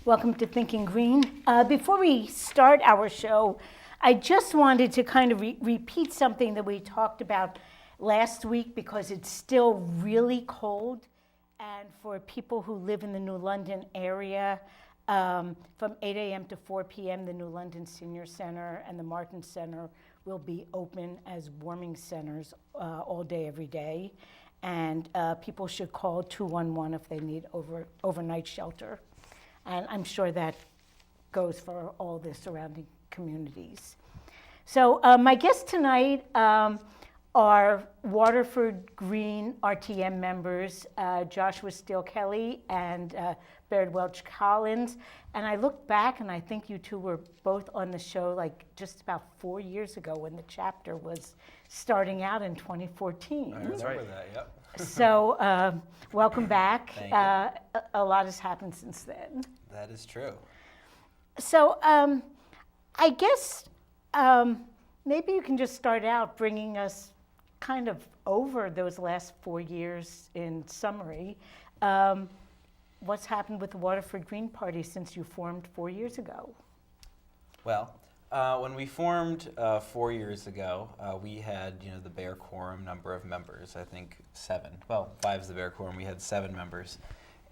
Welcome to Thinking Green. Before we start our show, I just wanted to kind of repeat something that we talked about last week because it's still really cold. And for people who live in the New London area, from 8 a.m. to 4 p.m., the New London Senior Center and the Martin Center will be open as warming centers all day, every day. And people should call 211 if they need overnight shelter. And I'm sure that goes for all the surrounding communities. So my guests tonight are Waterford Green RTM members, Joshua Steele Kelly and Baird Welch Collins. And I look back and I think you two were both on the show like just about 4 years ago when the chapter was starting out in 2014. I remember that, yep. So welcome back. Thank you. A lot has happened since then. That is true. So I guess maybe you can just start out bringing us kind of over those last 4 years in summary. What's happened with the Waterford Green Party since you formed 4 years ago? Well, when we formed 4 years ago, we had, the bare quorum number of members. I think 7. Well, 5 is the bare quorum. We had 7 members,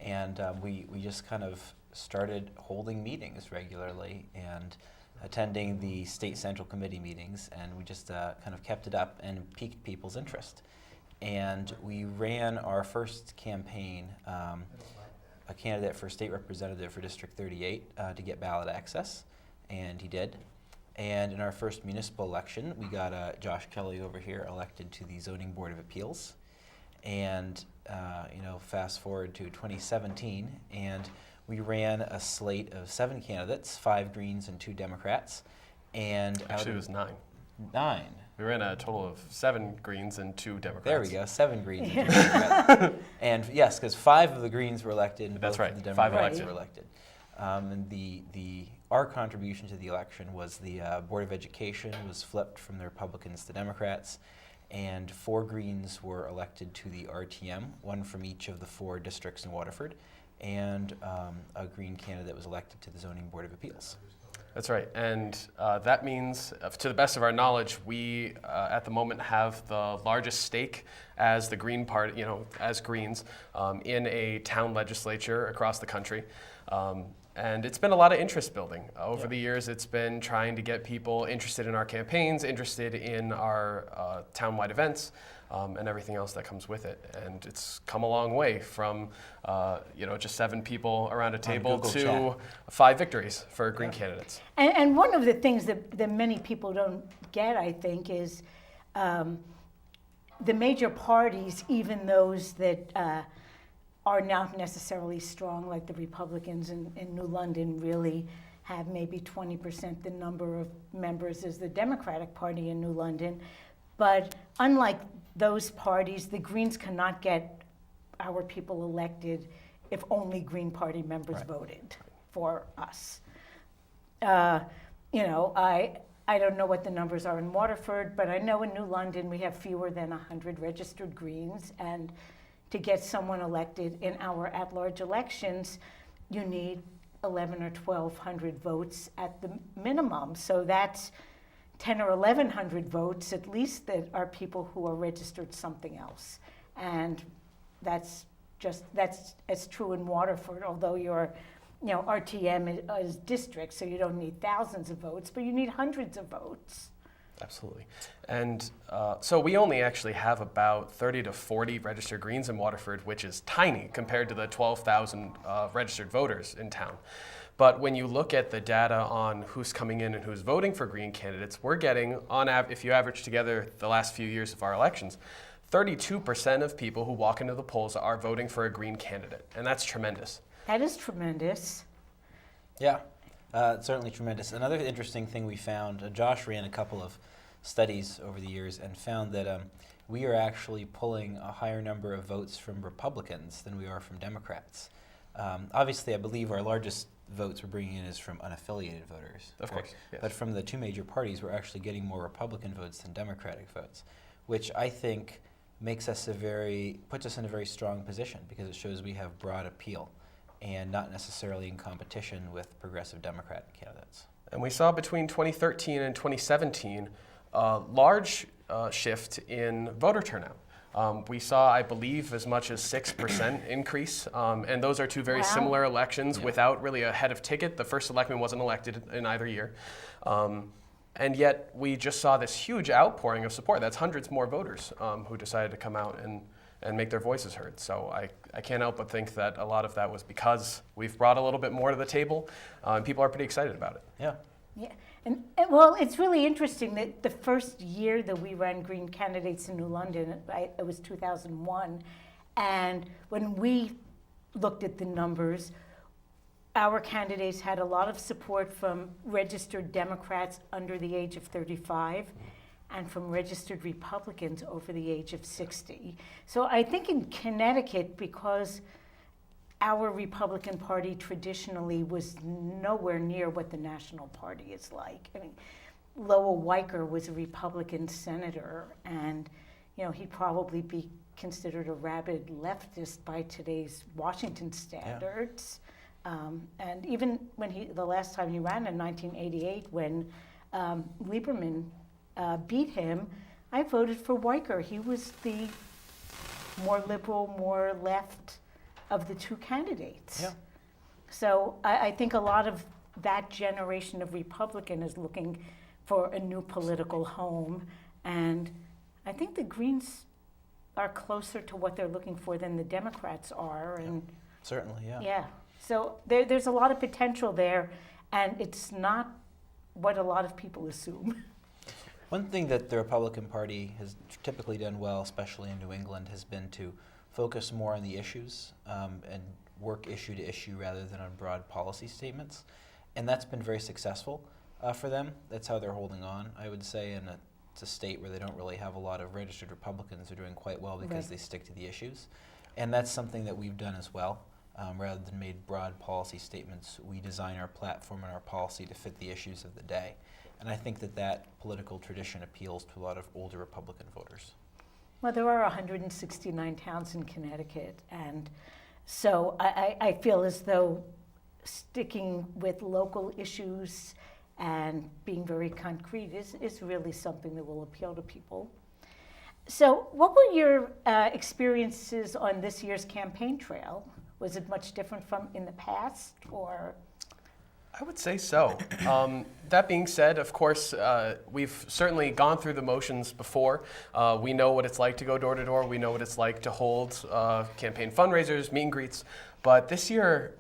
and we just kind of started holding meetings regularly and attending the state central committee meetings, and we just kind of kept it up and piqued people's interest. And we ran our first campaign, a candidate for state representative for District 38 to get ballot access, and he did. And in our first municipal election, we got Josh Kelly over here elected to the Zoning Board of Appeals. And fast forward to 2017, and we ran a slate of 7 candidates, 5 Greens and 2 Democrats. And actually, it was 9. 9. We ran a total of 7 Greens and 2 Democrats. There we go, 7 Greens and 2 Democrats. And yes, because 5 of the Greens were elected, and that's both right. of the Democrats 5 were elected. And our contribution to the election was the Board of Education was flipped from the Republicans to Democrats, and 4 Greens were elected to the RTM, 1 from each of the 4 districts in Waterford, and a Green candidate was elected to the Zoning Board of Appeals. That's right, and that means, to the best of our knowledge, we at the moment have the largest stake as the Green Party, as Greens, in a town legislature across the country. And it's been a lot of interest building. Over the years, it's been trying to get people interested in our campaigns, interested in our townwide events, and everything else that comes with it. And it's come a long way from just 7 people around a table to chat. 5 victories for Green candidates. And one of the things that many people don't get, I think, is the major parties, even those that are not necessarily strong, like the Republicans in New London, really have maybe 20% the number of members as the Democratic Party in New London. But unlike those parties, the Greens cannot get our people elected if only Green Party members voted for us. I don't know what the numbers are in Waterford, but I know in New London we have fewer than 100 registered Greens, and to get someone elected in our at-large elections, you need 11 or 1,200 votes at the minimum. So that's 10 or 1,100 votes, at least, that are people who are registered something else. And that's as true in Waterford, although your RTM is district, so you don't need thousands of votes, but you need hundreds of votes. Absolutely. And so we only actually have about 30 to 40 registered Greens in Waterford, which is tiny compared to the 12,000 registered voters in town. But when you look at the data on who's coming in and who's voting for Green candidates, we're getting, if you average together the last few years of our elections, 32% of people who walk into the polls are voting for a Green candidate. And that's tremendous. That is tremendous. Yeah. It's certainly tremendous. Another interesting thing we found, Josh ran a couple of studies over the years and found that we are actually pulling a higher number of votes from Republicans than we are from Democrats. Obviously, I believe our largest votes we're bringing in is from unaffiliated voters. Of course, yes. But from the 2 major parties, we're actually getting more Republican votes than Democratic votes, which I think puts us in a very strong position because it shows we have broad appeal. and not necessarily in competition with progressive Democrat candidates. And we saw between 2013 and 2017 a large shift in voter turnout. We saw, I believe, as much as 6% increase, and those are two very Wow. similar elections without really a head of ticket. The first selectman wasn't elected in either year. And yet we just saw this huge outpouring of support. That's hundreds more voters who decided to come out and make their voices heard. So I can't help but think that a lot of that was because we've brought a little bit more to the table, and people are pretty excited about it. Yeah, and well, it's really interesting that the first year that we ran Green candidates in New London, it was 2001, and when we looked at the numbers, our candidates had a lot of support from registered Democrats under the age of 35 and from registered Republicans over the age of 60. So I think in Connecticut, because our Republican Party traditionally was nowhere near what the National Party is like. I mean, Lowell Weicker was a Republican senator, and he'd probably be considered a rabid leftist by today's Washington standards. And even when the last time he ran in 1988, when Lieberman beat him, I voted for Weicker. He was the more liberal, more left of the two candidates. Yeah. So I think a lot of that generation of Republican is looking for a new political home, and I think the Greens are closer to what they're looking for than the Democrats are. And Certainly, yeah. yeah, so there's a lot of potential there, and it's not what a lot of people assume. One thing that the Republican Party has typically done well, especially in New England, has been to focus more on the issues and work issue to issue rather than on broad policy statements. And that's been very successful for them. That's how they're holding on, I would say, and it's a state where they don't really have a lot of registered Republicans. They're doing quite well because they stick to the issues. And that's something that we've done as well. Rather than made broad policy statements, we design our platform and our policy to fit the issues of the day. And I think that political tradition appeals to a lot of older Republican voters. Well, there are 169 towns in Connecticut, and so I feel as though sticking with local issues and being very concrete is really something that will appeal to people. So what were your experiences on this year's campaign trail? Was it much different from in the past, or? I would say so. That being said, of course, we've certainly gone through the motions before. We know what it's like to go door to door. We know what it's like to hold campaign fundraisers, meet and greets. But this year,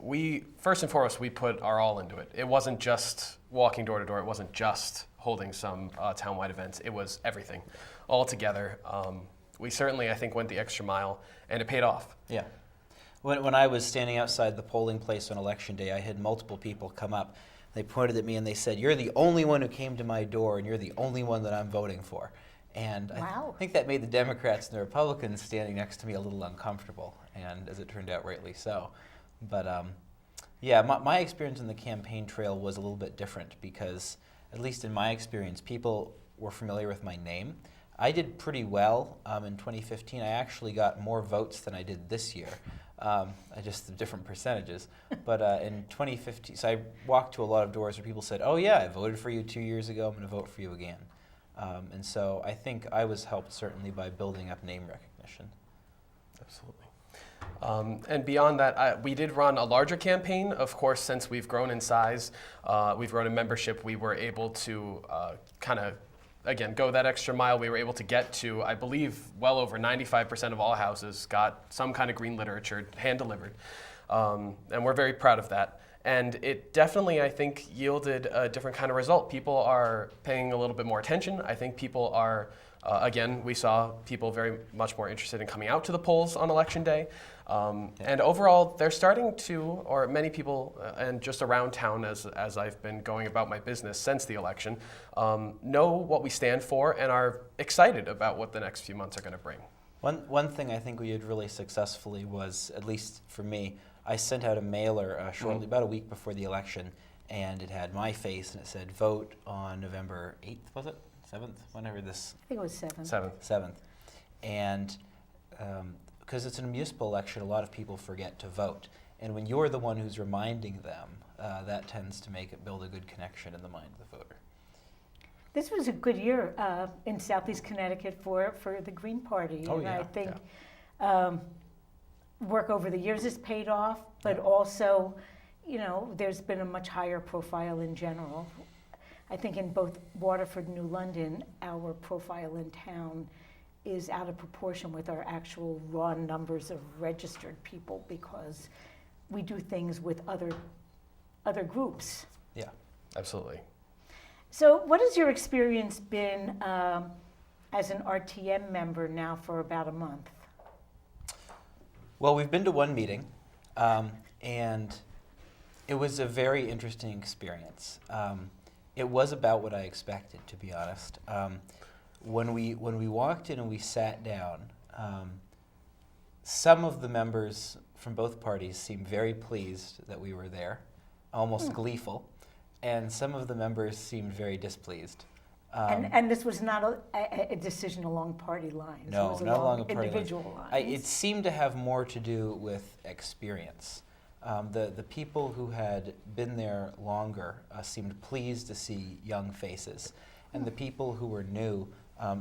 first and foremost, we put our all into it. It wasn't just walking door to door. It wasn't just holding some townwide events. It was everything, all together. We certainly, I think, went the extra mile, and it paid off. Yeah. When I was standing outside the polling place on election day, I had multiple people come up. They pointed at me and they said, "You're the only one who came to my door, and you're the only one that I'm voting for." And Wow. I think that made the Democrats and the Republicans standing next to me a little uncomfortable, and as it turned out, rightly so. But yeah, my experience in the campaign trail was a little bit different because, at least in my experience, people were familiar with my name. I did pretty well in 2015. I actually got more votes than I did this year. Just the different percentages. But in 2015, so I walked to a lot of doors where people said, "Oh yeah, I voted for you 2 years ago, I'm going to vote for you again." And so I think I was helped certainly by building up name recognition. Absolutely. And beyond that, we did run a larger campaign. Of course, since we've grown in size, we've grown in membership, we were able to kind of again, go that extra mile. We were able to get to, I believe, well over 95% of all houses got some kind of green literature hand-delivered. And we're very proud of that. And it definitely, I think, yielded a different kind of result. People are paying a little bit more attention. I think people are, again, we saw people very much more interested in coming out to the polls on Election Day. And overall, they're starting to, or many people, and just around town as I've been going about my business since the election, know what we stand for and are excited about what the next few months are going to bring. One thing I think we did really successfully was, at least for me, I sent out a mailer shortly, about a week before the election, and it had my face and it said, "Vote on November 8th, was it? 7th? Whenever this... I think it was 7. 7th. And because it's a municipal election, a lot of people forget to vote. And when you're the one who's reminding them, that tends to build a good connection in the mind of the voter. This was a good year in Southeast Connecticut for the Green Party. Oh, and yeah, I think work over the years has paid off, but also, there's been a much higher profile in general. I think in both Waterford and New London, our profile in town is out of proportion with our actual raw numbers of registered people, because we do things with other groups. Yeah. Absolutely. So what has your experience been as an RTM member now for about a month? Well, we've been to one meeting, and it was a very interesting experience. It was about what I expected, to be honest. When we walked in and we sat down, some of the members from both parties seemed very pleased that we were there, almost gleeful, and some of the members seemed very displeased. And this was not a decision along party lines. No, it was not along a party individual lines. lines. It seemed to have more to do with experience. The people who had been there longer seemed pleased to see young faces, and the people who were new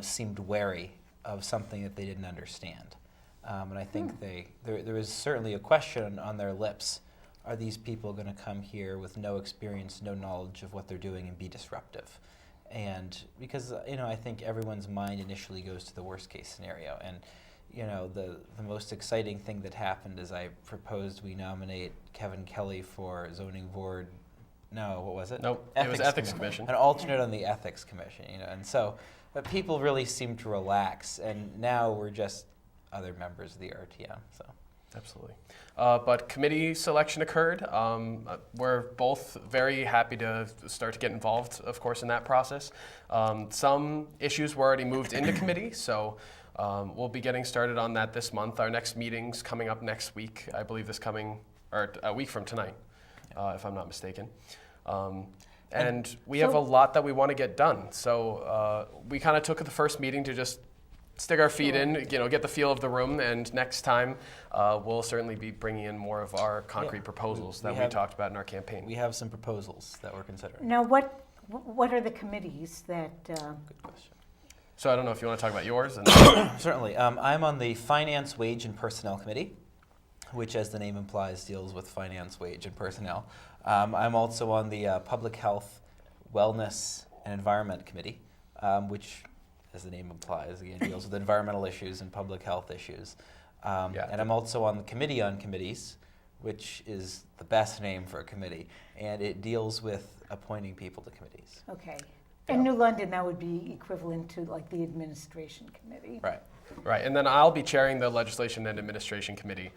seemed wary of something that they didn't understand. And I think there was certainly a question on their lips: are these people going to come here with no experience, no knowledge of what they're doing, and be disruptive? And because I think everyone's mind initially goes to the worst case scenario. And the most exciting thing that happened is I proposed we nominate Kevin Kelly for zoning board. No, what was it? Nope, it was Ethics Commission. An alternate on the Ethics Commission, and so people really seemed to relax. And now we're just other members of the RTM. So. Absolutely. But committee selection occurred. We're both very happy to start to get involved, of course, in that process. Some issues were already moved into committee, so we'll be getting started on that this month. Our next meeting's coming up next week, I believe or a week from tonight, if I'm not mistaken. And we have a lot that we want to get done. So we kind of took the first meeting to just stick our feet in, get the feel of the room, and next time we'll certainly be bringing in more of our concrete proposals that we talked about in our campaign. We have some proposals that we're considering. Now, what are the committees that? Good question. So I don't know if you want to talk about yours. And Certainly. I'm on the Finance, Wage, and Personnel Committee, which, as the name implies, deals with finance, wage, and personnel. I'm also on the Public Health, Wellness, and Environment Committee, which, as the name implies, again, deals with environmental issues and public health issues. And I'm also on the Committee on Committees, which is the best name for a committee, and it deals with appointing people to committees. Okay. In New London, that would be equivalent to like the Administration Committee. Right. Right, and then I'll be chairing the Legislation and Administration Committee,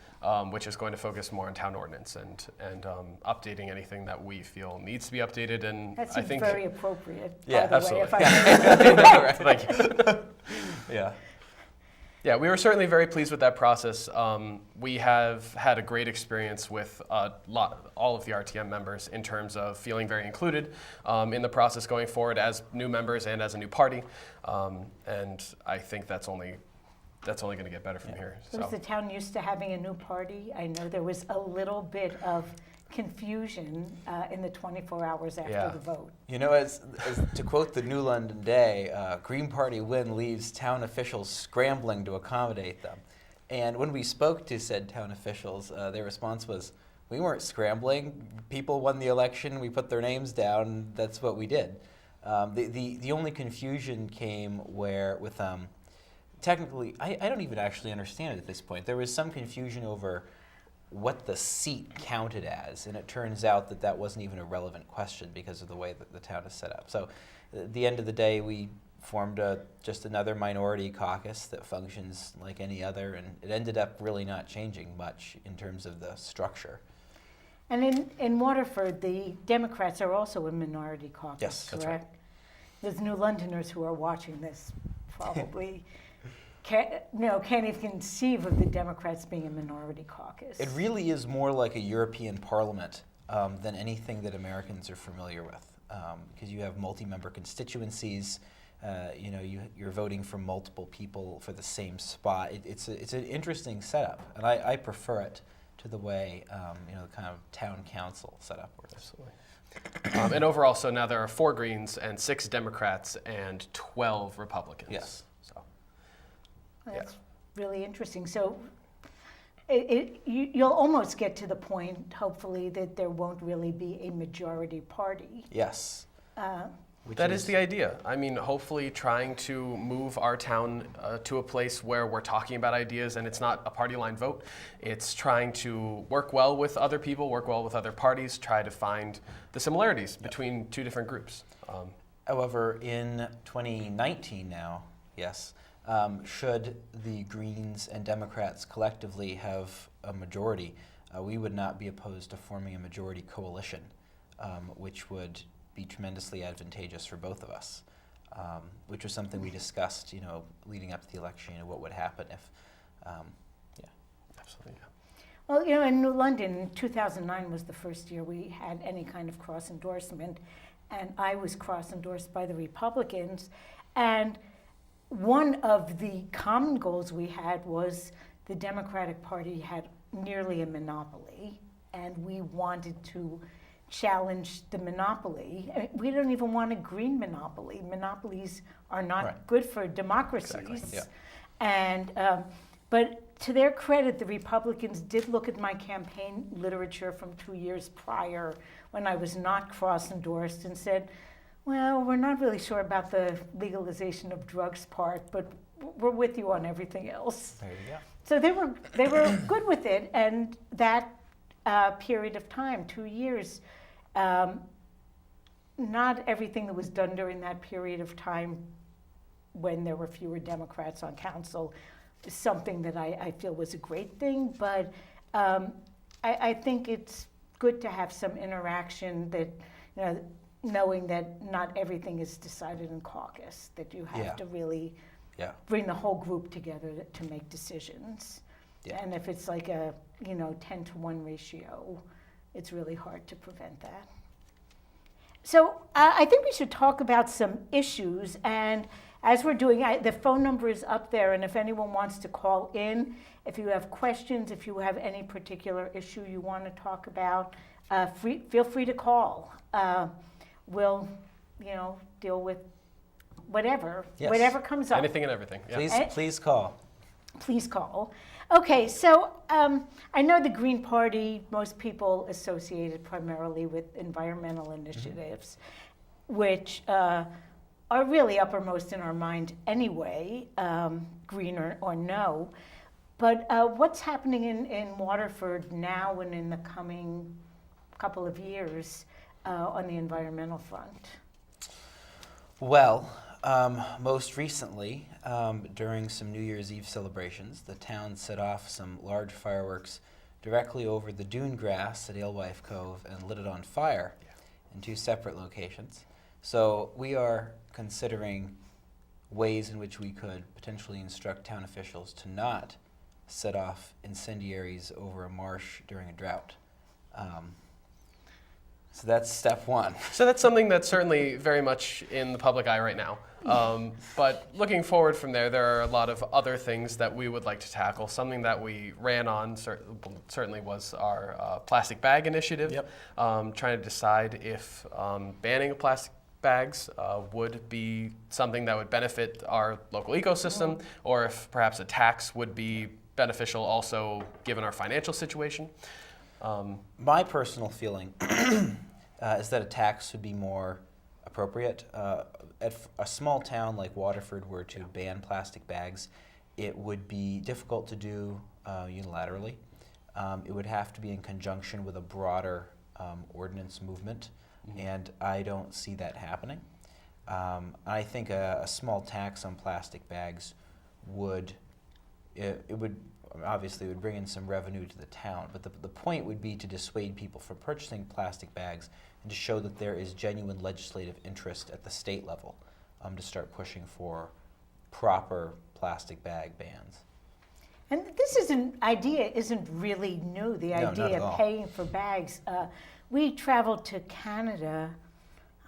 which is going to focus more on town ordinance and updating anything that we feel needs to be updated. And That I seems think very appropriate. Yeah, by the way, absolutely. if I may. Thank you. Yeah. Yeah, we were certainly very pleased with that process. We have had a great experience with all of the RTM members in terms of feeling very included in the process going forward as new members and as a new party. And I think that's only going to get better from here. So is the town used to having a new party? I know there was a little bit of confusion in the 24 hours after the vote. As to quote the New London Day, Green Party win leaves town officials scrambling to accommodate them. And when we spoke to said town officials, their response was, we weren't scrambling. People won the election, we put their names down, that's what we did. The only confusion came with technically, I don't even actually understand it at this point. There was some confusion over what the seat counted as, and it turns out that wasn't even a relevant question because of the way that the town is set up. So at the end of the day, we formed just another minority caucus that functions like any other, and it ended up really not changing much in terms of the structure. And in Waterford, the Democrats are also a minority caucus, Yes, correct? that's right. There's New Londoners who are watching this probably can't even conceive of the Democrats being a minority caucus. It really is more like a European parliament than anything that Americans are familiar with, because you have multi-member constituencies. You're voting for multiple people for the same spot. It's an interesting setup, and I prefer it to the way the kind of town council setup works. Absolutely. And overall, so now there are 4 Greens and 6 Democrats and 12 Republicans. Yes. So, That's really interesting. So you'll almost get to the point, hopefully, that there won't really be a majority party. Yes. that is the idea. I mean, hopefully trying to move our town to a place where we're talking about ideas and it's not a party line vote. It's trying to work well with other people, work well with other parties, try to find the similarities between 2 different groups. However, in 2019 now, yes, should the Greens and Democrats collectively have a majority, we would not be opposed to forming a majority coalition, which would be tremendously advantageous for both of us, which was something we discussed, leading up to the election, what would happen if, Absolutely. Yeah. Well, in New London, 2009 was the first year we had any kind of cross endorsement, and I was cross endorsed by the Republicans. And one of the common goals we had was the Democratic Party had nearly a monopoly, and we wanted to challenge the monopoly. I mean, we don't even want a green monopoly. Monopolies are not Right. good for democracies. Exactly, yeah. And but to their credit, the Republicans did look at my campaign literature from 2 years prior when I was not cross-endorsed and said, well, we're not really sure about the legalization of drugs part, but we're with you on everything else. there you go. So they were good with it, and that period of time, 2 years, not everything that was done during that period of time when there were fewer Democrats on council is something that I feel was a great thing, but I think it's good to have some interaction that, knowing that not everything is decided in caucus, that you have Yeah. to really Yeah. bring the whole group together to make decisions. Yeah. And if it's like a 10-to-1 ratio, it's really hard to prevent that. So I think we should talk about some issues, and as we're doing, the phone number is up there, and if anyone wants to call in, if you have questions, if you have any particular issue you want to talk about, feel free to call. We'll, deal with whatever comes up. Anything and everything. Yeah. Please call. Please call. Okay, so I know the Green Party, most people associate it primarily with environmental initiatives, which are really uppermost in our mind anyway, green or no. But what's happening in Waterford now and in the coming couple of years on the environmental front? Well, most recently, during some New Year's Eve celebrations, the town set off some large fireworks directly over the dune grass at Alewife Cove and lit it on fire in 2 separate locations. So we are considering ways in which we could potentially instruct town officials to not set off incendiaries over a marsh during a drought. So that's step 1. So that's something that's certainly very much in the public eye right now. But looking forward from there are a lot of other things that we would like to tackle. Something that we ran on certainly was our plastic bag initiative. Yep. Trying to decide if banning of plastic bags would be something that would benefit our local ecosystem, or if perhaps a tax would be beneficial also given our financial situation. My personal feeling is that a tax would be more appropriate. If a small town like Waterford were to ban plastic bags, it would be difficult to do unilaterally. It would have to be in conjunction with a broader ordinance movement, and I don't see that happening. I think a small tax on plastic bags would obviously would bring in some revenue to the town, but the point would be to dissuade people from purchasing plastic bags and to show that there is genuine legislative interest at the state level to start pushing for proper plastic bag bans. And this idea isn't really new, the No, not idea at all. of paying for bags. We traveled to Canada,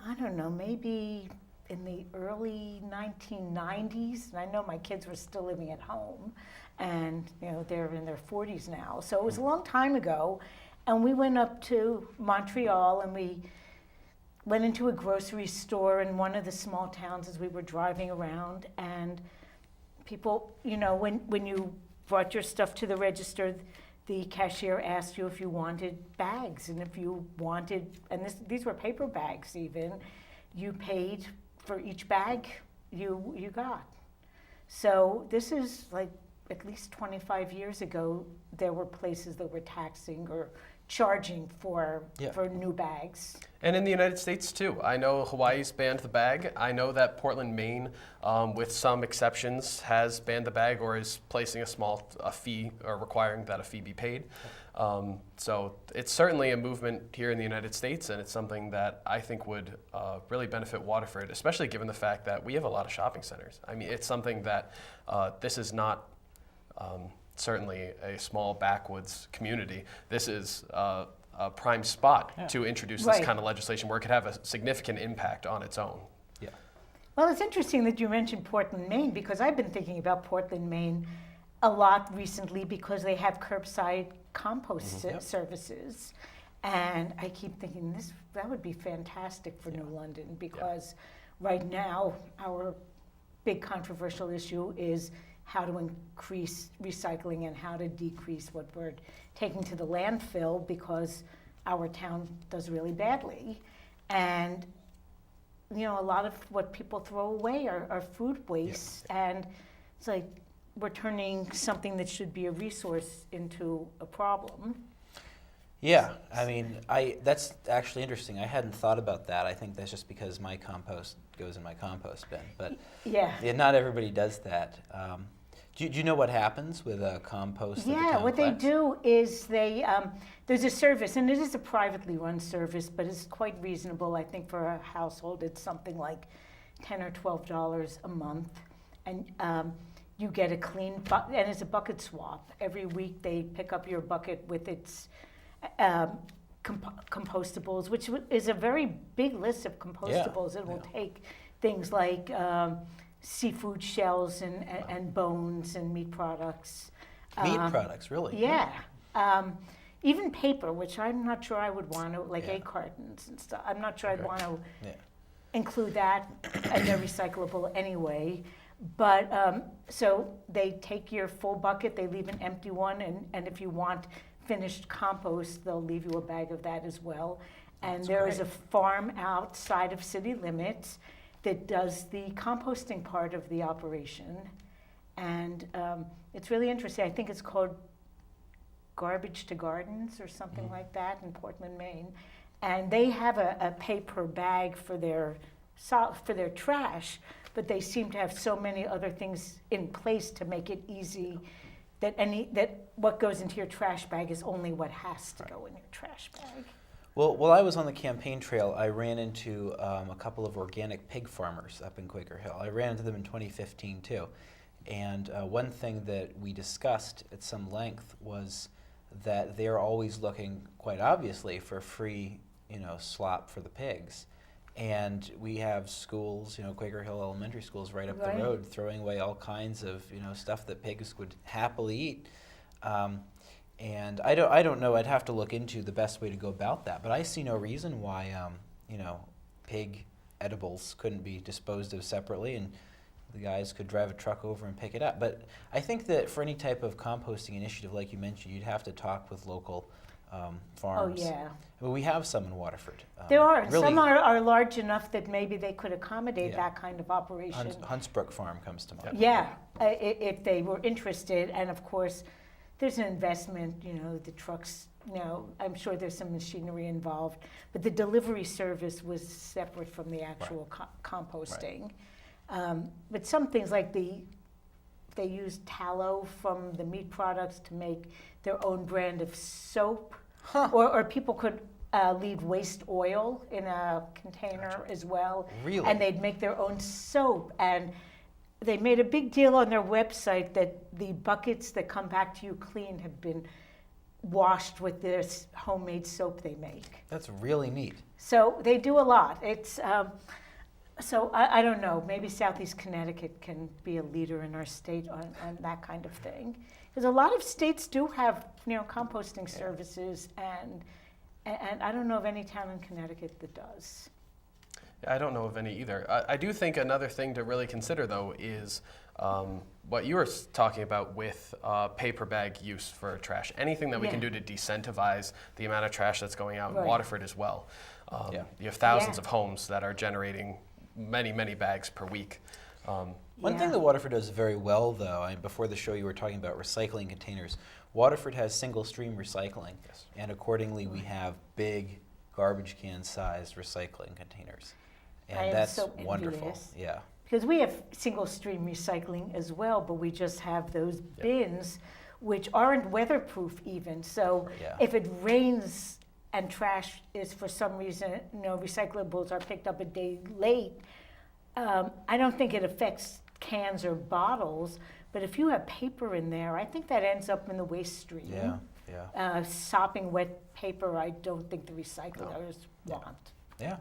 I don't know, maybe in the early 1990s, and I know my kids were still living at home, and they're in their 40s now. So it was a long time ago, and we went up to Montreal, and we went into a grocery store in one of the small towns as we were driving around, and people, when you brought your stuff to the register, the cashier asked you if you wanted bags, and if you wanted, and these were paper bags even, you paid for each bag you got. So this is like at least 25 years ago, there were places that were taxing or charging for new bags. And in the United States too. I know Hawaii's banned the bag. I know that Portland, Maine, with some exceptions, has banned the bag or is placing a fee or requiring that a fee be paid. So it's certainly a movement here in the United States, and it's something that I think would really benefit Waterford, especially given the fact that we have a lot of shopping centers. I mean, it's something that this is not certainly a small backwoods community. This is a prime spot to introduce this kind of legislation where it could have a significant impact on its own. Yeah. Well, it's interesting that you mentioned Portland, Maine, because I've been thinking about Portland, Maine a lot recently because they have curbside compost services. And I keep thinking that would be fantastic for New London, because right now our big controversial issue is how to increase recycling and how to decrease what we're taking to the landfill, because our town does really badly. And a lot of what people throw away are food waste, and it's like we're turning something that should be a resource into a problem. Yeah, I mean, that's actually interesting. I hadn't thought about that. I think that's just because my compost goes in my compost bin, but not everybody does that. Do you know what happens with a compost that the town what collects? they do is there's a service, and it is a privately run service, but it's quite reasonable. I think for a household, it's something like $10 or $12 a month, and you get a clean bucket, and it's a bucket swap. Every week they pick up your bucket with its compostables, which is a very big list of compostables. It will take things like seafood shells and bones and meat products. Meat products, really? Yeah. Even paper, which I'm not sure I would want to, like egg cartons and stuff. I'm not sure I'd want to include that, and they're recyclable anyway. But so they take your full bucket, they leave an empty one, and if you want finished compost, they'll leave you a bag of that as well. And there is a farm outside of city limits that does the composting part of the operation. And it's really interesting. I think it's called Garbage to Gardens or something like that in Portland, Maine. And they have a pay per bag for their trash, but they seem to have so many other things in place to make it easy that what goes into your trash bag is only what has to go in your trash bag. Well, while I was on the campaign trail, I ran into a couple of organic pig farmers up in Quaker Hill. I ran into them in 2015 too. And one thing that we discussed at some length was that they're always looking, quite obviously, for free, slop for the pigs. And we have schools, Quaker Hill Elementary Schools right up the road, throwing away all kinds of, stuff that pigs would happily eat. And I don't know. I'd have to look into the best way to go about that. But I see no reason why, pig edibles couldn't be disposed of separately, and the guys could drive a truck over and pick it up. But I think that for any type of composting initiative, like you mentioned, you'd have to talk with local farms. Oh, yeah. Well, we have some in Waterford. There are. Really, some are large enough that maybe they could accommodate that kind of operation. Huntsbrook Farm comes to mind. Yeah, if they were interested. And of course, there's an investment, the trucks, I'm sure there's some machinery involved, but the delivery service was separate from the actual composting. But some things like they use tallow from the meat products to make their own brand of soap, or people could leave waste oil in a container as well. Really? And they'd make their own soap. And they made a big deal on their website that the buckets that come back to you clean have been washed with this homemade soap they make. That's really neat. So they do a lot. It's So I don't know, maybe Southeast Connecticut can be a leader in our state on that kind of thing. Because a lot of states do have, composting services, and I don't know of any town in Connecticut that does. I don't know of any either. I do think another thing to really consider, though, is what you were talking about with paper bag use for trash. Anything that we can do to decentivize the amount of trash that's going out in Waterford as well. You have thousands of homes that are generating many, many bags per week. One thing that Waterford does very well, though, before the show you were talking about recycling containers, Waterford has single stream recycling, and accordingly we have big garbage can sized recycling containers. And that's so wonderful. envious. Yeah. Because we have single stream recycling as well, but we just have those bins which aren't weatherproof even. So if it rains and trash is for some reason, recyclables are picked up a day late, I don't think it affects cans or bottles, but if you have paper in there, I think that ends up in the waste stream. Sopping wet paper, I don't think the recyclers want. Yeah.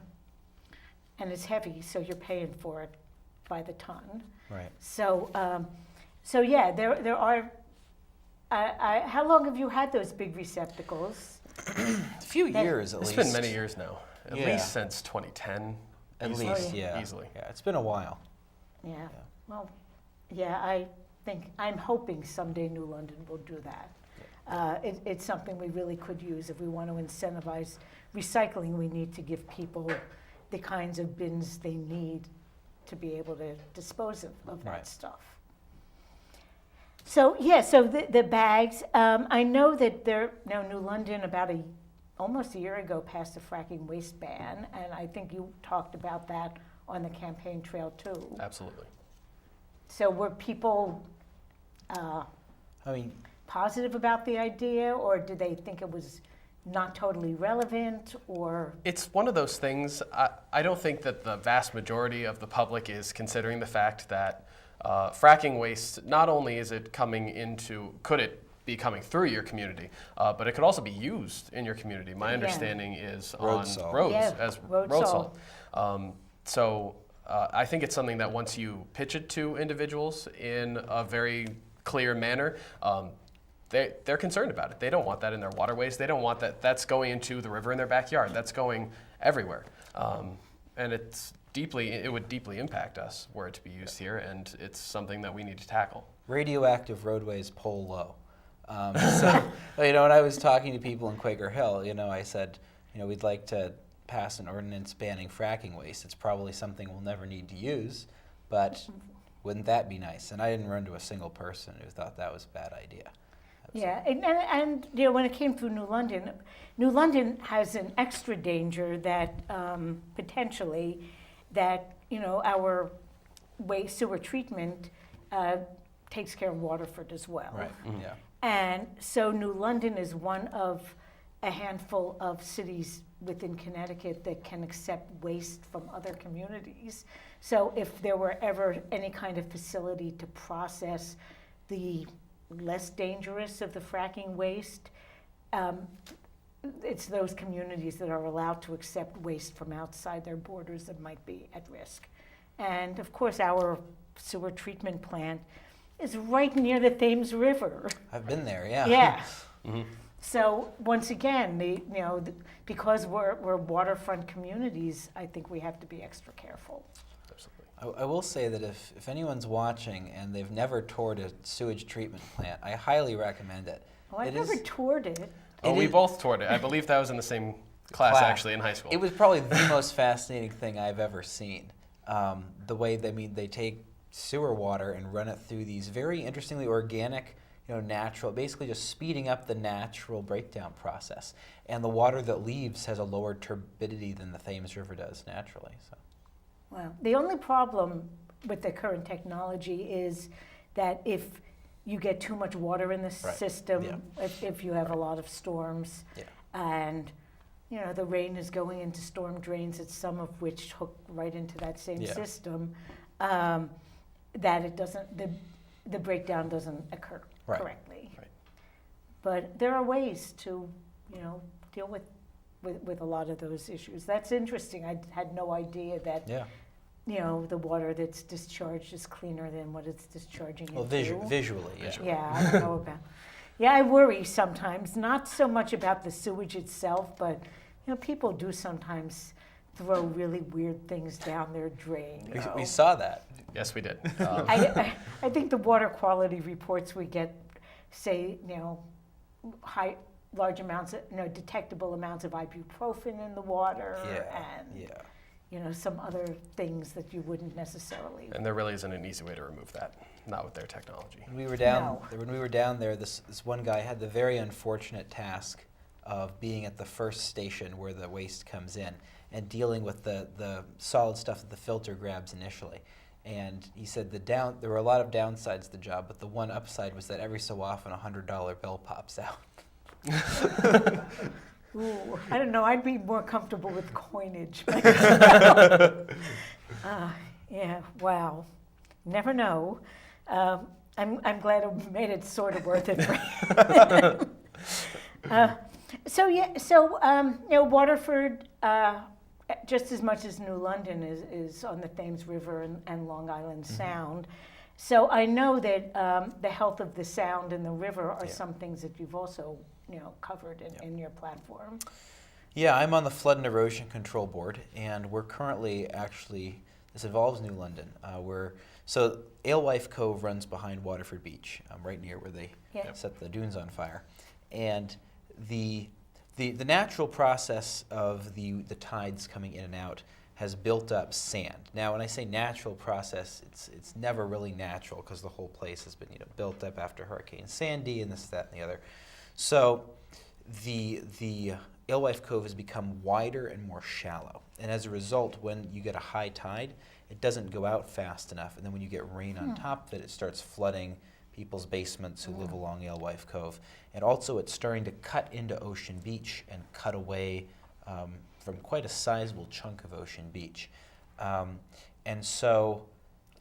And it's heavy, so you're paying for it by the ton. Right. So, yeah, there are. How long have you had those big receptacles? A few years at least. It's been many years now, at least since 2010. At easily. least, yeah. Easily. Yeah, it's been a while. Yeah. Well, yeah, I'm hoping someday New London will do that. It's something we really could use. If we want to incentivize recycling, we need to give people the kinds of bins they need to be able to dispose of that stuff. So, so the bags, I know that New London almost a year ago passed a fracking waste ban, and I think you talked about that on the campaign trail too. Absolutely. So were people positive about the idea, or did they think it was not totally relevant, or? It's one of those things. I don't think that the vast majority of the public is considering the fact that fracking waste, not only is it could it be coming through your community, but it could also be used in your community. My understanding is road on salt. roads as road salt. So I think it's something that once you pitch it to individuals in a very clear manner, they're concerned about it. They don't want that in their waterways. They don't want that. That's going into the river in their backyard. That's going everywhere. And it would deeply impact us were it to be used here, and it's something that we need to tackle. Radioactive roadways pole low. So, when I was talking to people in Quaker Hill, I said, we'd like to pass an ordinance banning fracking waste. It's probably something we'll never need to use, but wouldn't that be nice? And I didn't run to a single person who thought that was a bad idea. Yeah, and when it came through New London has an extra danger that potentially that our waste sewer treatment takes care of Waterford as well. Right. Yeah. And so New London is one of a handful of cities within Connecticut that can accept waste from other communities. So if there were ever any kind of facility to process the less dangerous of the fracking waste, it's those communities that are allowed to accept waste from outside their borders that might be at risk. And of course, our sewer treatment plant is right near the Thames River. I've been there, yeah. Yeah. Mm-hmm. So once again, because we're waterfront communities, I think we have to be extra careful. Absolutely. I will say that if anyone's watching and they've never toured a sewage treatment plant, I highly recommend it. Oh, I've never toured it. We both toured it. I believe that was in the same class actually in high school. It was probably the most fascinating thing I've ever seen. The way they take sewer water and run it through these very interestingly organic, natural, basically just speeding up the natural breakdown process. And the water that leaves has a lower turbidity than the Thames River does naturally. So. Wow. The only problem with the current technology is that if you get too much water in the system, if you have a lot of storms, and the rain is going into storm drains, it's some of which hook right into that same system, that it doesn't, the breakdown doesn't occur correctly. Right. But there are ways to, deal with a lot of those issues. That's interesting. I had no idea that the water that's discharged is cleaner than what it's discharging Well, into. visually, yeah. Yeah, I don't know about. Yeah, I worry sometimes, not so much about the sewage itself, but people do sometimes throw really weird things down their drain. We saw that. Yes, we did. I think the water quality reports we get say, large amounts of, detectable amounts of ibuprofen in the water, and some other things that you wouldn't necessarily. And there really isn't an easy way to remove that, not with their technology. When we were down there, this one guy had the very unfortunate task of being at the first station where the waste comes in and dealing with the solid stuff that the filter grabs initially. And he said there were a lot of downsides to the job, but the one upside was that every so often a $100 bill pops out. Ooh, I don't know. I'd be more comfortable with coinage. Yeah, wow. Never know. I'm glad it made it sort of worth it. Waterford, just as much as New London is on the Thames River and Long Island Sound. So I know that the health of the sound and the river are some things that you've also covered in your platform. Yeah, I'm on the Flood and Erosion Control Board, and we're currently this involves New London. So Alewife Cove runs behind Waterford Beach, right near where they set the dunes on fire. And the natural process of the tides coming in and out has built up sand. Now, when I say natural process, it's never really natural because the whole place has been built up after Hurricane Sandy and this, that, and the other. So the Alewife Cove has become wider and more shallow. And as a result, when you get a high tide, it doesn't go out fast enough. And then when you get rain on top of it, it starts flooding people's basements who live along Alewife Cove. And also it's starting to cut into Ocean Beach and cut away from quite a sizable chunk of Ocean Beach. And so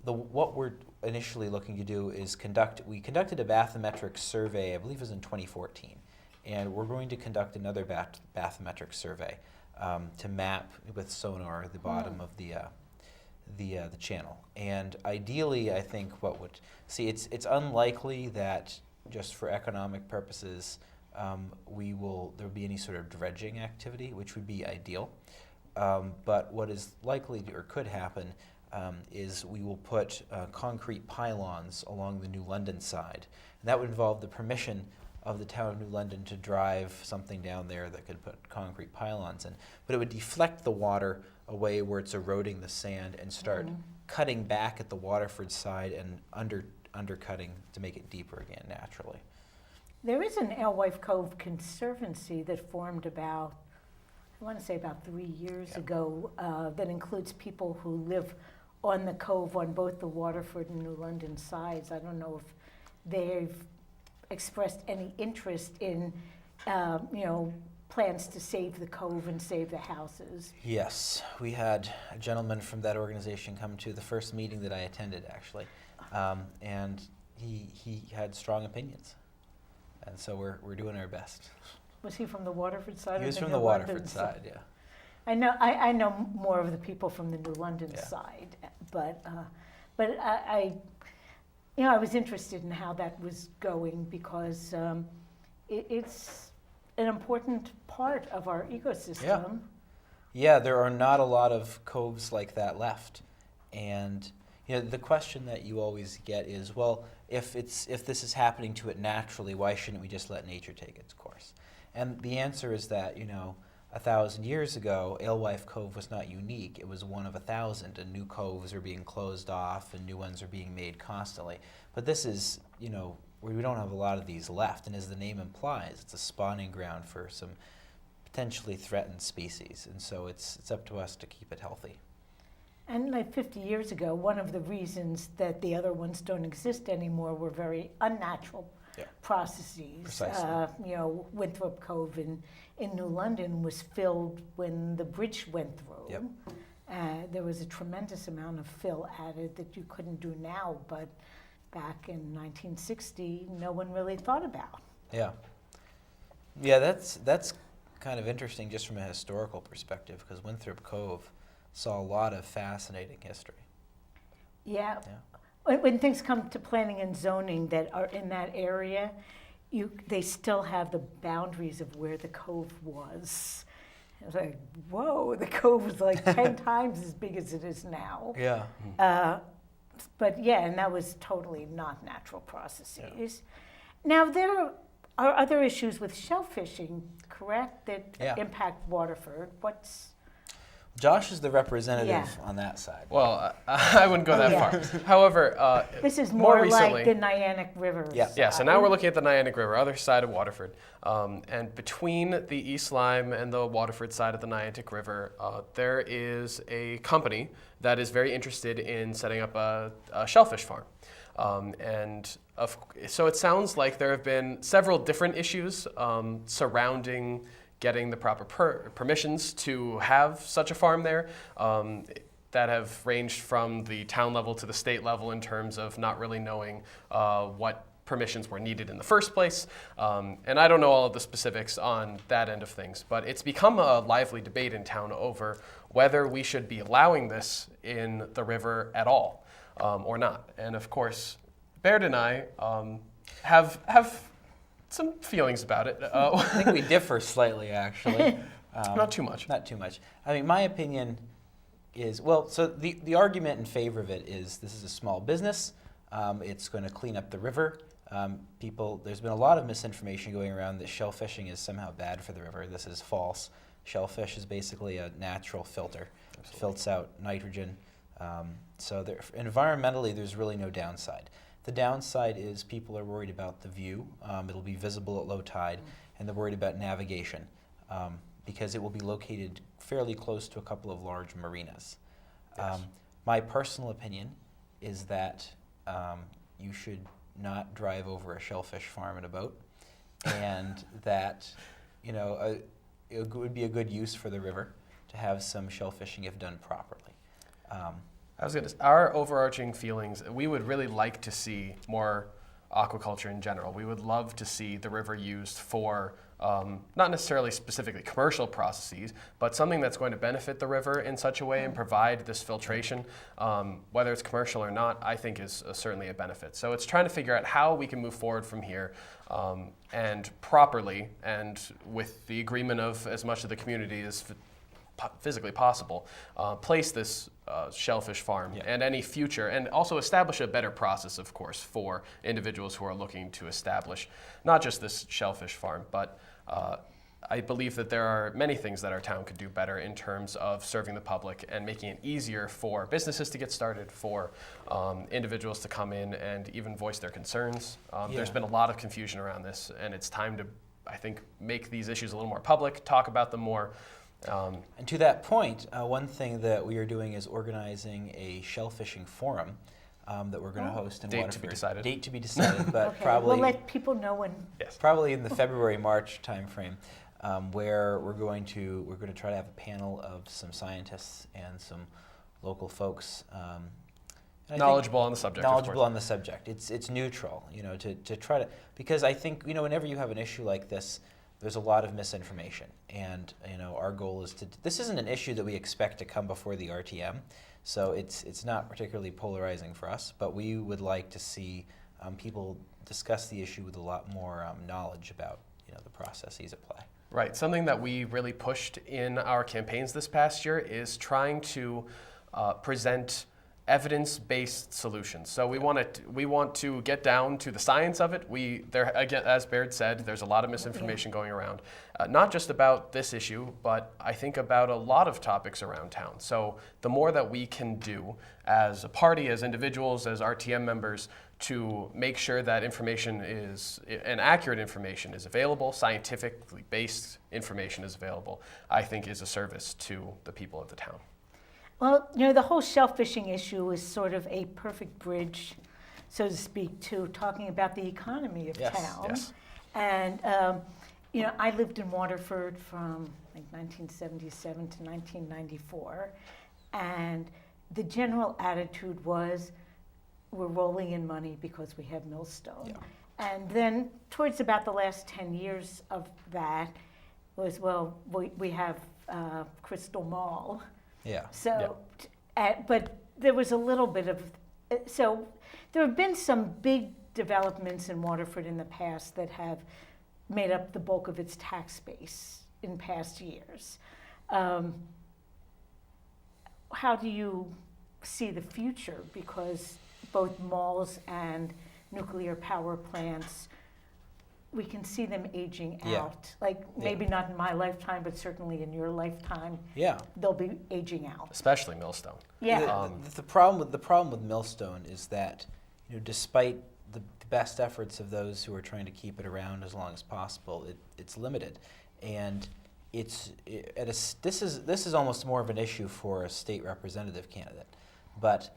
what we're initially looking to do is we conducted a bathymetric survey, I believe it was in 2014. And we're going to conduct another bathymetric survey to map with sonar the bottom of the channel. And ideally, I think it's unlikely that just for economic purposes there'll be any sort of dredging activity, which would be ideal. But what is likely or could happen is we will put concrete pylons along the New London side. And that would involve the permission of the town of New London to drive something down there that could put concrete pylons in. But it would deflect the water away where it's eroding the sand and start cutting back at the Waterford side and undercutting to make it deeper again naturally. There is an Alewife Cove Conservancy that formed about 3 years ago that includes people who live on the cove on both the Waterford and New London sides. I don't know if they've expressed any interest in, plans to save the cove and save the houses. Yes, we had a gentleman from that organization come to the first meeting that I attended, actually, and he had strong opinions, and so we're doing our best. Was he from the Waterford side? He was from the Waterford side, yeah. I know more of the people from the New London side, but I was interested in how that was going because it's an important part of our ecosystem. Yeah, there are not a lot of coves like that left, and the question that you always get is, well, if this is happening to it naturally, why shouldn't we just let nature take its course? And the answer is that 1,000 years ago, Alewife Cove was not unique. It was one of 1,000, and new coves are being closed off, and new ones are being made constantly. But this is, we don't have a lot of these left, and as the name implies, it's a spawning ground for some potentially threatened species, and so it's up to us to keep it healthy. And like 50 years ago, one of the reasons that the other ones don't exist anymore were very unnatural processes. Precisely. Winthrop Cove in New London was filled when the bridge went through. Yep. There was a tremendous amount of fill added that you couldn't do now, but back in 1960, no one really thought about. Yeah. Yeah, that's kind of interesting just from a historical perspective, because Winthrop Cove saw a lot of fascinating history. Yeah. Yeah. When things come to planning and zoning that are in that area, they still have the boundaries of where the cove was. It was like, whoa, the cove was like 10 times as big as it is now. Yeah. But yeah, and that was totally not natural processes. Now, there are other issues with shellfishing, correct, that Yeah. impact Waterford. Josh is the representative Yeah. on that side. Well, I wouldn't go that Yeah. far. However, This is more more recently, like the Nyannick River. Yeah. yeah, so now we're looking at the Nyannick River, other side of Waterford. And between the East Lyme and the Waterford side of the Nyannick River, there is a company that is very interested in setting up a shellfish farm. So it sounds like there have been several different issues surrounding getting the proper permissions to have such a farm there. That have ranged from the town level to the state level in terms of not really knowing what permissions were needed in the first place. And I don't know all of the specifics on that end of things, but it's become a lively debate in town over whether we should be allowing this in the river at all or not. And of course, Baird and I have some feelings about it. I think we differ slightly, actually. Not too much. Not too much. I mean, my opinion is, well, so the argument in favor of it is this is a small business. It's going to clean up the river. There's been a lot of misinformation going around that shellfishing is somehow bad for the river. This is false. Shellfish is basically a natural filter. It filters out nitrogen. So environmentally, there's really no downside. The downside is people are worried about the view. It'll be visible at low tide, and they're worried about navigation because it will be located fairly close to a couple of large marinas. Yes. My personal opinion is that you should not drive over a shellfish farm in a boat, and that it would be a good use for the river to have some shellfishing if done properly. Our overarching feelings, we would really like to see more aquaculture in general. We would love to see the river used for not necessarily specifically commercial processes, but something that's going to benefit the river in such a way and provide this filtration, whether it's commercial or not, I think is certainly a benefit. So it's trying to figure out how we can move forward from here and properly and with the agreement of as much of the community as physically possible, place this shellfish farm and any future, and also establish a better process, of course, for individuals who are looking to establish not just this shellfish farm, but I believe that there are many things that our town could do better in terms of serving the public and making it easier for businesses to get started, for individuals to come in and even voice their concerns. There's been a lot of confusion around this, and it's time to, I think, make these issues a little more public, talk about them more. And to that point, one thing that we are doing is organizing a shellfishing forum that we're going to host in Waterford. Date to be decided. Date to be decided, but Okay, probably we'll let people know when. Yes. probably in the February-March timeframe, where we're going to try to have a panel of some scientists and some local folks. And I think Knowledgeable on the subject, of knowledgeable course. on the subject. It's neutral, to try to, because I think, whenever you have an issue like this, there's a lot of misinformation, and our goal is this isn't an issue that we expect to come before the RTM, so it's not particularly polarizing for us, but we would like to see people discuss the issue with a lot more knowledge about the processes at play. Right. Something that we really pushed in our campaigns this past year is trying to present evidence-based solutions. So we want to get down to the science of it. There again, as Baird said, there's a lot of misinformation going around, not just about this issue, but I think about a lot of topics around town. So the more that we can do as a party, as individuals, as RTM members, to make sure that information and accurate information is available, scientifically based information is available, I think is a service to the people of the town. Well, the whole shellfishing issue is sort of a perfect bridge, so to speak, to talking about the economy of town. Yes. And, I lived in Waterford from 1977 to 1994, and the general attitude was, we're rolling in money because we have Millstone. Yeah. And then towards about the last 10 years of that was, we have Crystal Mall. Yeah. So, but there was a little bit of So there have been some big developments in Waterford in the past that have made up the bulk of its tax base in past years. How do you see the future? Because both malls and nuclear power plants, we can see them aging Yeah. out. Like maybe not in my lifetime, but certainly in your lifetime, Yeah. they'll be aging out. Especially Millstone. Yeah. The problem with Millstone is that, despite the best efforts of those who are trying to keep it around as long as possible, it's limited, and this is almost more of an issue for a state representative candidate, but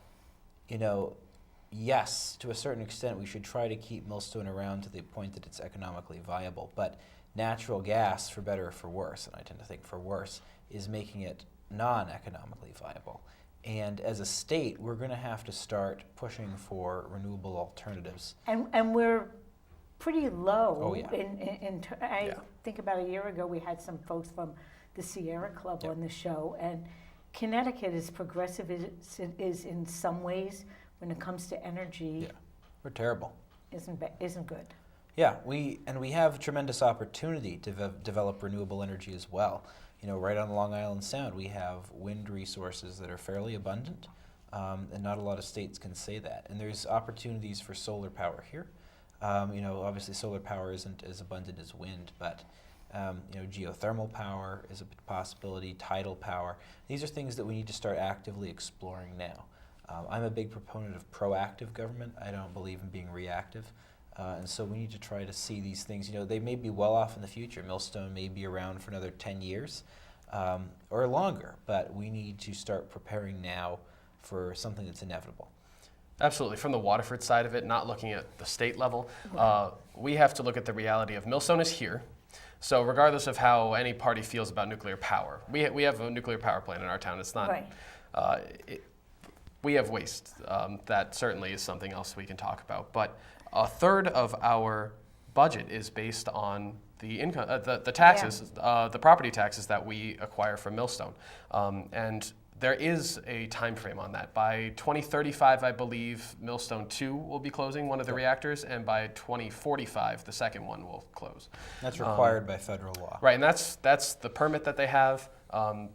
yes, to a certain extent, we should try to keep Millstone around to the point that it's economically viable. But natural gas, for better or for worse, and I tend to think for worse, is making it non-economically viable. And as a state, we're going to have to start pushing for renewable alternatives. And we're pretty low. Oh, yeah. I think about a year ago, we had some folks from the Sierra Club Yep. on the show, and Connecticut, as progressive as it is in some ways, when it comes to energy, Yeah, we're terrible. isn't good. Yeah, we have tremendous opportunity to develop renewable energy as well. Right on the Long Island Sound, we have wind resources that are fairly abundant, and not a lot of states can say that. And there's opportunities for solar power here. Obviously solar power isn't as abundant as wind, but geothermal power is a possibility, tidal power. These are things that we need to start actively exploring now. I'm a big proponent of proactive government. I don't believe in being reactive. And so we need to try to see these things. They may be well off in the future. Millstone may be around for another 10 years or longer, but we need to start preparing now for something that's inevitable. Absolutely. From the Waterford side of it, not looking at the state level, we have to look at the reality of Millstone is here. So regardless of how any party feels about nuclear power, we have a nuclear power plant in our town. It's not, Right. we have waste. That certainly is something else we can talk about. But a third of our budget is based on the income, the taxes, the property taxes that we acquire from Millstone. And there is a time frame on that. By 2035, I believe Millstone 2 will be closing, one of the reactors, and by 2045, the second one will close. That's required by federal law. Right, and that's the permit that they have.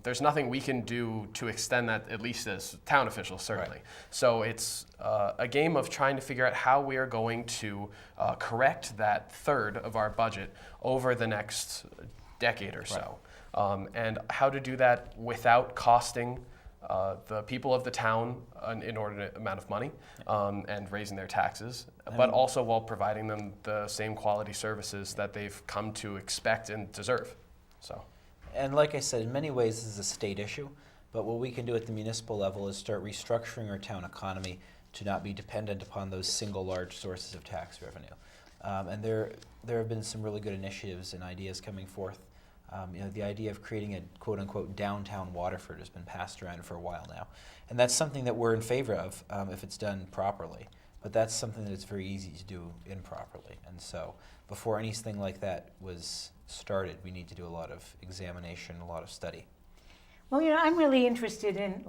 There's nothing we can do to extend that, at least as town officials, certainly. Right. So it's a game of trying to figure out how we are going to correct that third of our budget over the next decade or so. And how to do that without costing the people of the town an inordinate amount of money and raising their taxes, but also while providing them the same quality services that they've come to expect and deserve. So. And like I said, in many ways this is a state issue, but what we can do at the municipal level is start restructuring our town economy to not be dependent upon those single large sources of tax revenue. And there have been some really good initiatives and ideas coming forth. The idea of creating a quote-unquote downtown Waterford has been passed around for a while now. And that's something that we're in favor of if it's done properly. But that's something that it's very easy to do improperly. And so before anything like that was started, we need to do a lot of examination, a lot of study. Well, I'm really interested in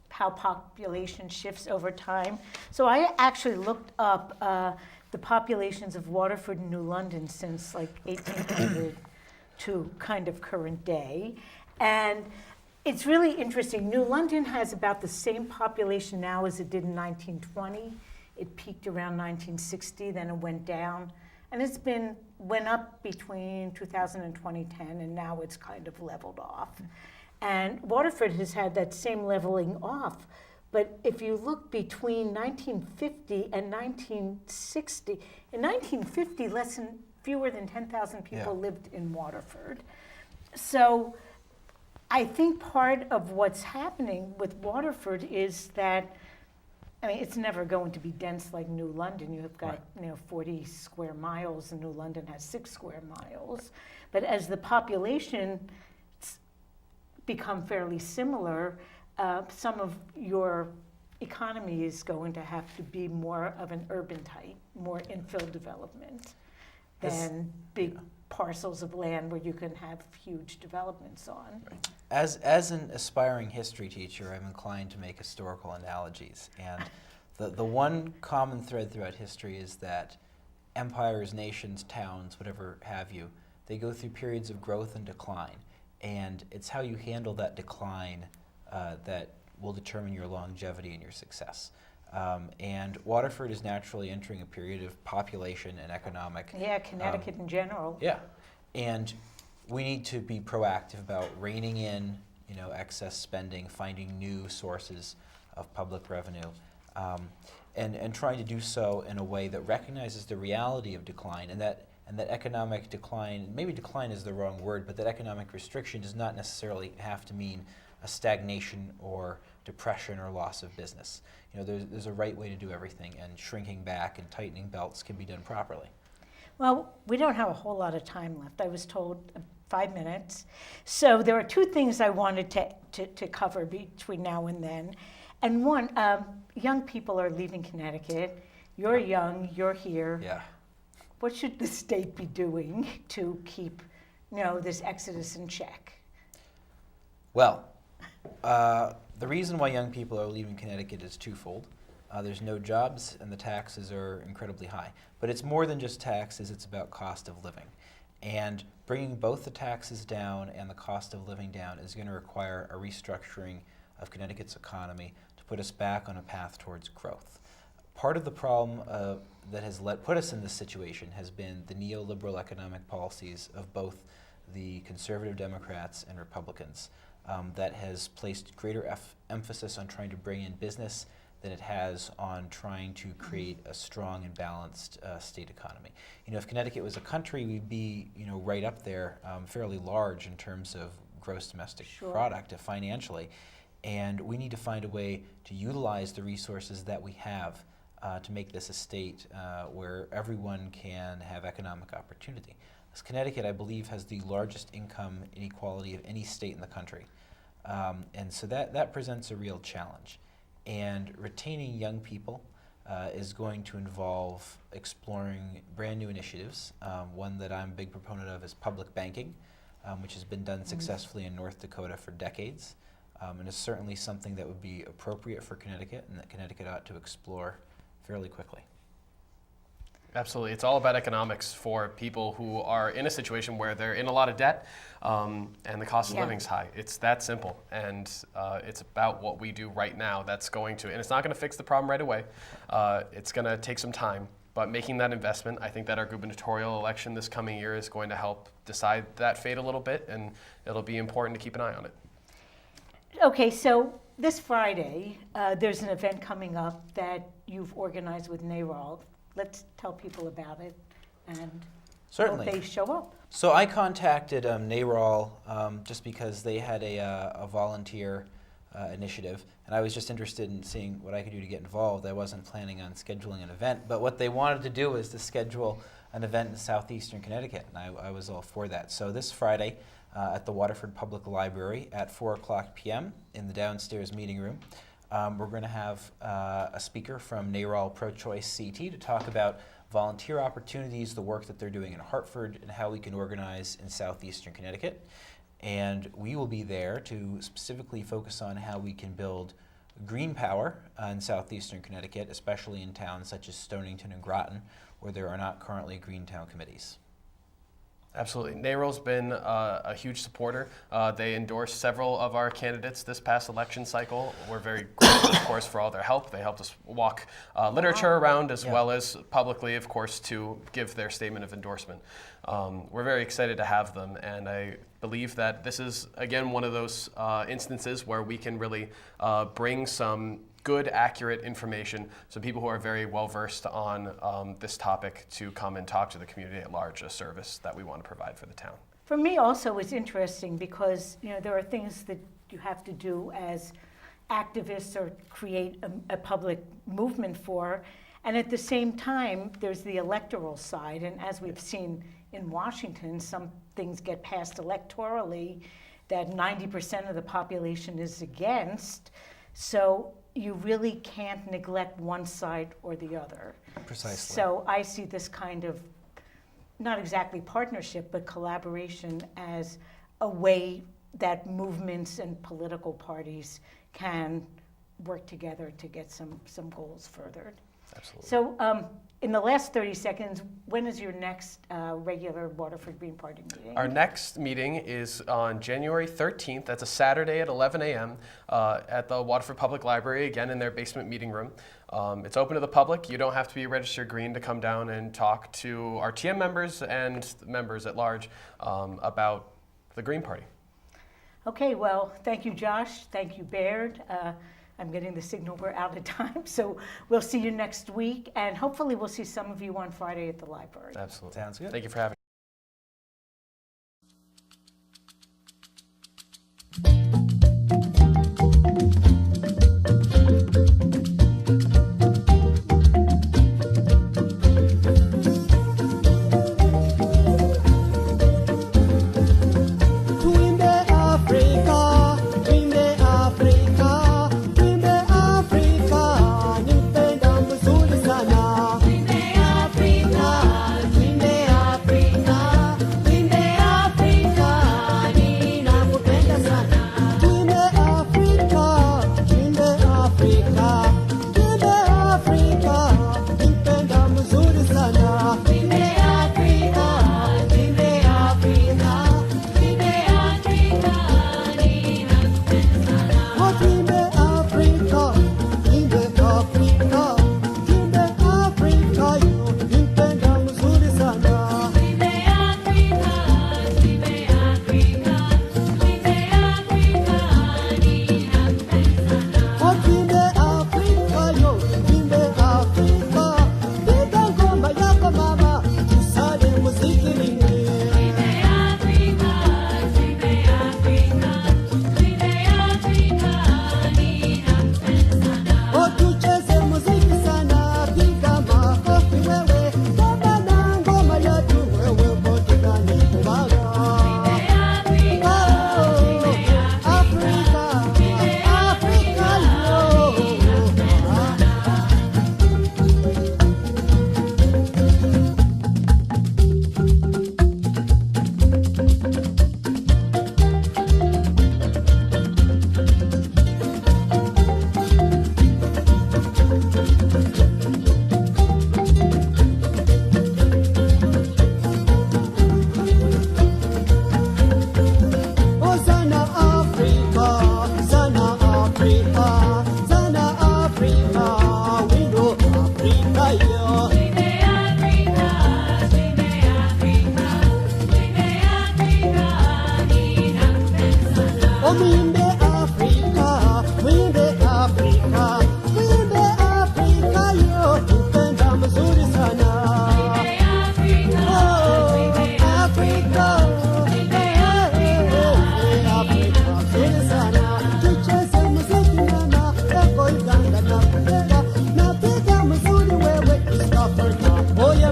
how population shifts over time. So I actually looked up the populations of Waterford and New London since 1800 to kind of current day. And it's really interesting. New London has about the same population now as it did in 1920. It peaked around 1960, then it went down. And it's went up between 2000 and 2010, and now it's kind of leveled off. And Waterford has had that same leveling off. But if you look between 1950 and 1960, in 1950, fewer than 10,000 people lived in Waterford. So I think part of what's happening with Waterford is that, it's never going to be dense like New London. You've got 40 square miles, and New London has 6 square miles. But as the population become fairly similar, some of your economy is going to have to be more of an urban type, more infill development than big parcels of land where you can have huge developments on. As an aspiring history teacher, I'm inclined to make historical analogies. And The one common thread throughout history is that empires, nations, towns, whatever have you, they go through periods of growth and decline. And it's how you handle that decline that will determine your longevity and your success. And Waterford is naturally entering a period of population and economic. Yeah, Connecticut in general. Yeah, and we need to be proactive about reining in, excess spending, finding new sources of public revenue, and trying to do so in a way that recognizes the reality of decline and that economic decline. Maybe decline is the wrong word, but that economic restriction does not necessarily have to mean a stagnation or depression or loss of business. There's a right way to do everything, and shrinking back and tightening belts can be done properly. Well, we don't have a whole lot of time left. I was told 5 minutes. So there are two things I wanted to cover between now and then. And one, young people are leaving Connecticut. You're young, you're here. Yeah. What should the state be doing to keep, this exodus in check? Well, the reason why young people are leaving Connecticut is twofold. There's no jobs and the taxes are incredibly high. But it's more than just taxes, it's about cost of living. And bringing both the taxes down and the cost of living down is going to require a restructuring of Connecticut's economy to put us back on a path towards growth. Part of the problem that has put us in this situation has been the neoliberal economic policies of both the conservative Democrats and Republicans that has placed greater emphasis on trying to bring in business than it has on trying to create a strong and balanced state economy. If Connecticut was a country, we'd be, right up there, fairly large in terms of gross domestic product financially. And we need to find a way to utilize the resources that we have to make this a state where everyone can have economic opportunity. As Connecticut, I believe, has the largest income inequality of any state in the country. And so that presents a real challenge. And retaining young people is going to involve exploring brand new initiatives. One that I'm a big proponent of is public banking, which has been done successfully in North Dakota for decades. And is certainly something that would be appropriate for Connecticut and that Connecticut ought to explore fairly quickly. Absolutely. It's all about economics for people who are in a situation where they're in a lot of debt and the cost of living is high. It's that simple. And it's about what we do right now that's going to, and it's not going to fix the problem right away. It's going to take some time. But making that investment, I think that our gubernatorial election this coming year is going to help decide that fate a little bit, and it'll be important to keep an eye on it. Okay, so this Friday, there's an event coming up that you've organized with NARAL. Let's tell people about it and Certainly. Hope they show up. So I contacted NARAL just because they had a volunteer initiative, and I was just interested in seeing what I could do to get involved. I wasn't planning on scheduling an event, but what they wanted to do was to schedule an event in southeastern Connecticut, and I was all for that. So this Friday at the Waterford Public Library at 4:00 p.m. in the downstairs meeting room, we're going to have a speaker from NARAL Pro-Choice CT to talk about volunteer opportunities, the work that they're doing in Hartford, and how we can organize in southeastern Connecticut. And we will be there to specifically focus on how we can build green power in southeastern Connecticut, especially in towns such as Stonington and Groton, where there are not currently green town committees. Absolutely. NARAL's been a huge supporter. They endorsed several of our candidates this past election cycle. We're very grateful, of course, for all their help. They helped us walk literature around as well as publicly, of course, to give their statement of endorsement. We're very excited to have them, and I believe that this is, again, one of those instances where we can really bring some good, accurate information, so people who are very well versed on this topic to come and talk to the community at large, a service that we want to provide for the town. For me also it's interesting because there are things that you have to do as activists or create a public movement for, and at the same time there's the electoral side, and as we've seen in Washington, some things get passed electorally that 90% of the population is against, so you really can't neglect one side or the other. Precisely. So I see this kind of, not exactly partnership, but collaboration as a way that movements and political parties can work together to get some goals furthered. Absolutely. So in the last 30 seconds, when is your next regular Waterford Green Party meeting? Our next meeting is on January 13th. That's a Saturday at 11 a.m. At the Waterford Public Library, again in their basement meeting room. It's open to the public. You don't have to be a registered Green to come down and talk to RTM members and members at large about the Green Party. Okay, well, thank you, Josh. Thank you, Baird. I'm getting the signal we're out of time, so we'll see you next week, and hopefully we'll see some of you on Friday at the library. Absolutely. Sounds good. Thank you for having me.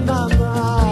Mama